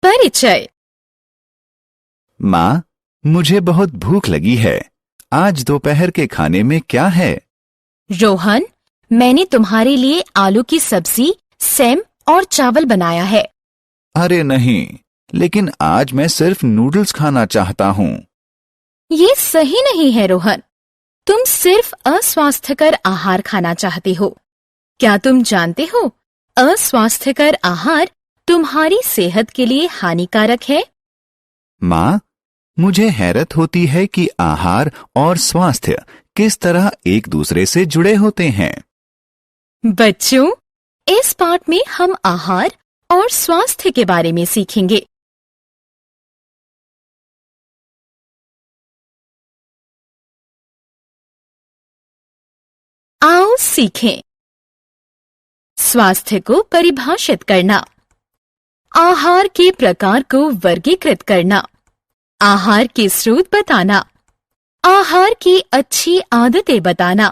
परिचय। माँ, मुझे बहुत भूख लगी है। आज दोपहर के खाने में क्या है? रोहन, मैंने तुम्हारे लिए आलू की सब्जी, सेम और चावल बनाया है। अरे नहीं, लेकिन आज मैं सिर्फ नूडल्स खाना चाहता हूँ। ये सही नहीं है रोहन। तुम सिर्फ अस्वास्थ्यकर आहार खाना चाहते हो। क्या तुम जानते हो, अस्वास्थ्यकर आहार तुम्हारी सेहत के लिए हानिकारक है। माँ, मुझे हैरत होती है कि आहार और स्वास्थ्य किस तरह एक दूसरे से जुड़े होते हैं। बच्चों, इस पाठ में हम आहार और स्वास्थ्य के बारे में सीखेंगे। आओ सीखें। स्वास्थ्य को परिभाषित करना, आहार के प्रकार को वर्गीकृत करना, आहार के स्रोत बताना, आहार की अच्छी आदतें बताना।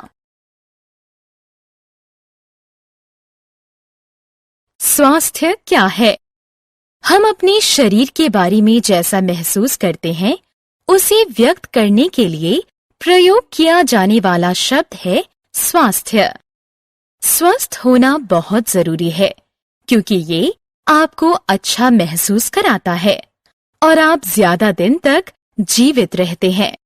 स्वास्थ्य क्या है? हम अपने शरीर के बारे में जैसा महसूस करते हैं, उसे व्यक्त करने के लिए प्रयोग किया जाने वाला शब्द है स्वास्थ्य। स्वस्थ होना बहुत जरूरी है, क्योंकि ये आपको अच्छा महसूस कराता है और आप ज्यादा दिन तक जीवित रहते हैं।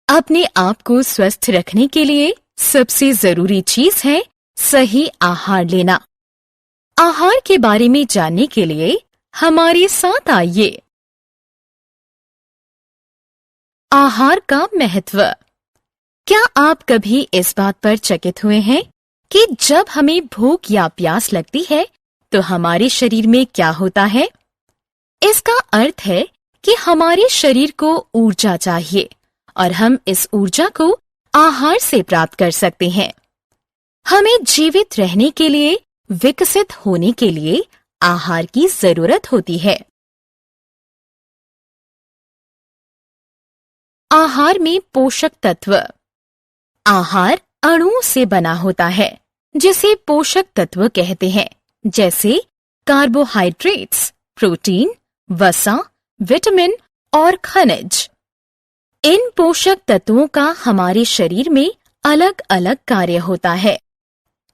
अपने आप को स्वस्थ रखने के लिए सबसे जरूरी चीज है सही आहार लेना। आहार के बारे में जानने के लिए हमारे साथ आइए। आहार का महत्व। क्या आप कभी इस बात पर चकित हुए हैं कि जब हमें भूख या प्यास लगती है तो हमारे शरीर में क्या होता है? इसका अर्थ है कि हमारे शरीर को ऊर्जा चाहिए और हम इस ऊर्जा को आहार से प्राप्त कर सकते हैं। हमें जीवित रहने के लिए, विकसित होने के लिए आहार की जरूरत होती है। आहार में पोषक तत्व। आहार अणुओं से बना होता है, जिसे पोषक तत्व कहते हैं, जैसे कार्बोहाइड्रेट्स, प्रोटीन, वसा, विटामिन और खनिज। इन पोषक तत्वों का हमारे शरीर में अलग अलग कार्य होता है।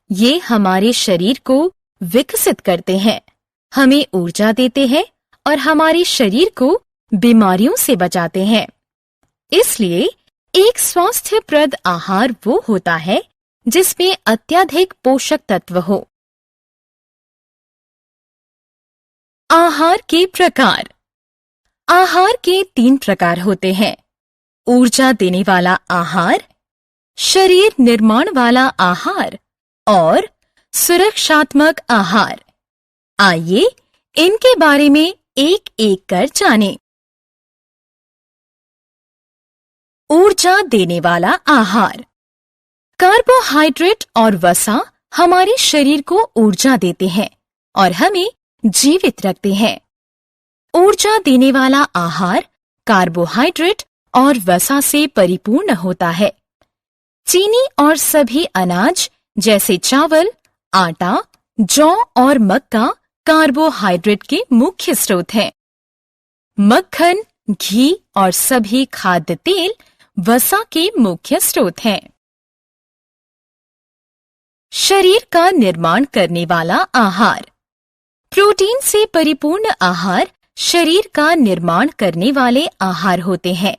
ये हमारे शरीर को विकसित करते हैं, हमें ऊर्जा देते हैं और हमारे शरीर को बीमारियों से बचाते हैं। इसलिए एक स्वास्थ्यप्रद आहार वो होता है जिसमें अत्यधिक पोषक तत्व हो। आहार के प्रकार। आहार के 3 प्रकार होते हैं: ऊर्जा देने वाला आहार, शरीर निर्माण वाला आहार और सुरक्षात्मक आहार। आइए इनके बारे में एक एक कर जानें। ऊर्जा देने वाला आहार। कार्बोहाइड्रेट और वसा हमारे शरीर को ऊर्जा देते हैं और हमें जीवित रखते हैं। ऊर्जा देने वाला आहार कार्बोहाइड्रेट और वसा से परिपूर्ण होता है। चीनी और सभी अनाज जैसे चावल, आटा, जौ और मक्का कार्बोहाइड्रेट के मुख्य स्रोत हैं। मक्खन, घी और सभी खाद्य तेल वसा के मुख्य स्रोत हैं। शरीर का निर्माण करने वाला आहार। प्रोटीन से परिपूर्ण आहार शरीर का निर्माण करने वाले आहार होते हैं।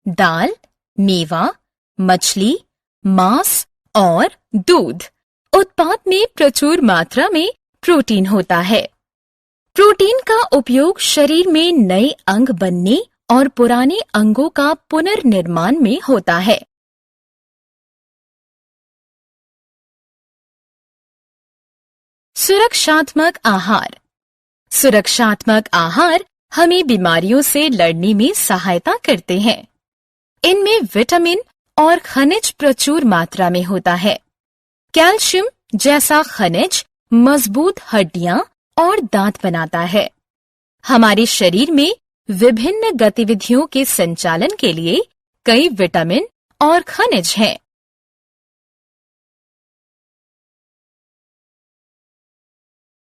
दाल, मेवा, मछली, मांस और दूध उत्पाद में प्रचुर मात्रा में प्रोटीन होता है। प्रोटीन का उपयोग शरीर में नए अंग बनने और पुराने अंगों का पुनर्निर्माण में होता है। सुरक्षात्मक आहार। सुरक्षात्मक आहार हमें बीमारियों से लड़ने में सहायता करते हैं। इनमें विटामिन और खनिज प्रचुर मात्रा में होता है। कैल्शियम जैसा खनिज मजबूत हड्डियां और दांत बनाता है। हमारे शरीर में विभिन्न गतिविधियों के संचालन के लिए कई विटामिन और खनिज हैं।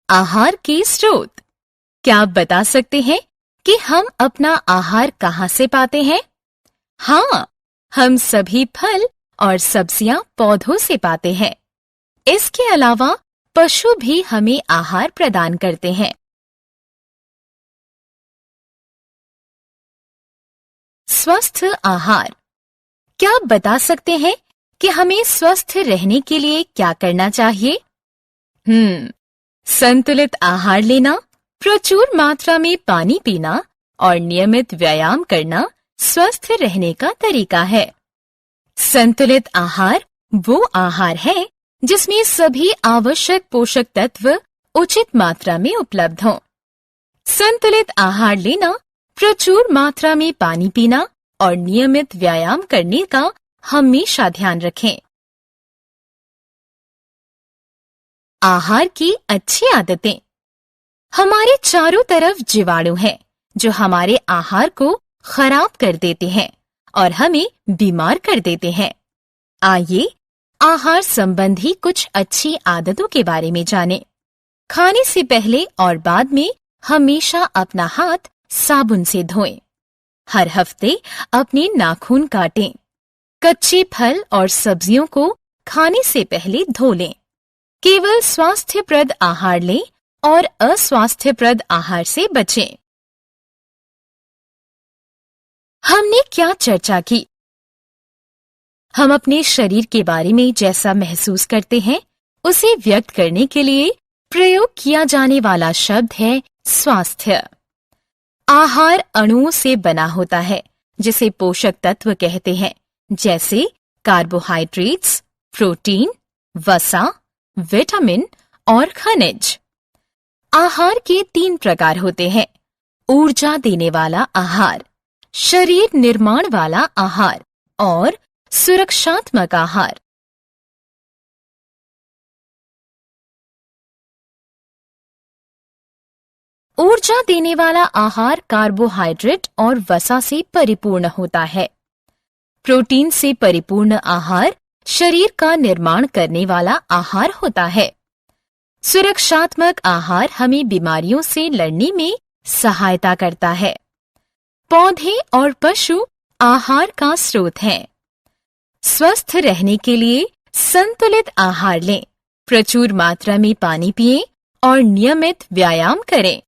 आहार के स्रोत। क्या आप बता सकते हैं कि हम अपना आहार कहाँ से पाते हैं? हाँ, हम सभी फल और सब्जियां पौधों से पाते हैं। इसके अलावा पशु भी हमें आहार प्रदान करते हैं। स्वस्थ आहार। क्या आप बता सकते हैं कि हमें स्वस्थ रहने के लिए क्या करना चाहिए? संतुलित आहार लेना, प्रचुर मात्रा में पानी पीना और नियमित व्यायाम करना स्वस्थ रहने का तरीका है। संतुलित आहार वो आहार है जिसमें सभी आवश्यक पोषक तत्व उचित मात्रा में उपलब्ध हों। संतुलित आहार लेना, प्रचुर मात्रा में पानी पीना और नियमित व्यायाम करने का हमेशा ध्यान रखें। आहार की अच्छी आदतें। हमारे चारों तरफ जीवाणु हैं जो हमारे आहार को खराब कर देते हैं और हमें बीमार कर देते हैं। आइए आहार संबंधी कुछ अच्छी आदतों के बारे में जानें। खाने से पहले और बाद में हमेशा अपना हाथ साबुन से धोएं। हर हफ्ते अपने नाखून काटें। कच्चे फल और सब्जियों को खाने से पहले धो लें। केवल स्वास्थ्यप्रद आहार लें और अस्वास्थ्यप्रद आहार से बचें। हमने क्या चर्चा की? हम अपने शरीर के बारे में जैसा महसूस करते हैं उसे व्यक्त करने के लिए प्रयोग किया जाने वाला शब्द है स्वास्थ्य। आहार अणुओं से बना होता है जिसे पोषक तत्व कहते हैं, जैसे कार्बोहाइड्रेट्स, प्रोटीन, वसा, विटामिन और खनिज। आहार के 3 प्रकार होते हैं: ऊर्जा देने वाला आहार, शरीर निर्माण वाला आहार और सुरक्षात्मक आहार। ऊर्जा देने वाला आहार कार्बोहाइड्रेट और वसा से परिपूर्ण होता है। प्रोटीन से परिपूर्ण आहार शरीर का निर्माण करने वाला आहार होता है। सुरक्षात्मक आहार हमें बीमारियों से लड़ने में सहायता करता है। पौधे और पशु आहार का स्रोत हैं। स्वस्थ रहने के लिए संतुलित आहार लें, प्रचुर मात्रा में पानी पिएं और नियमित व्यायाम करें।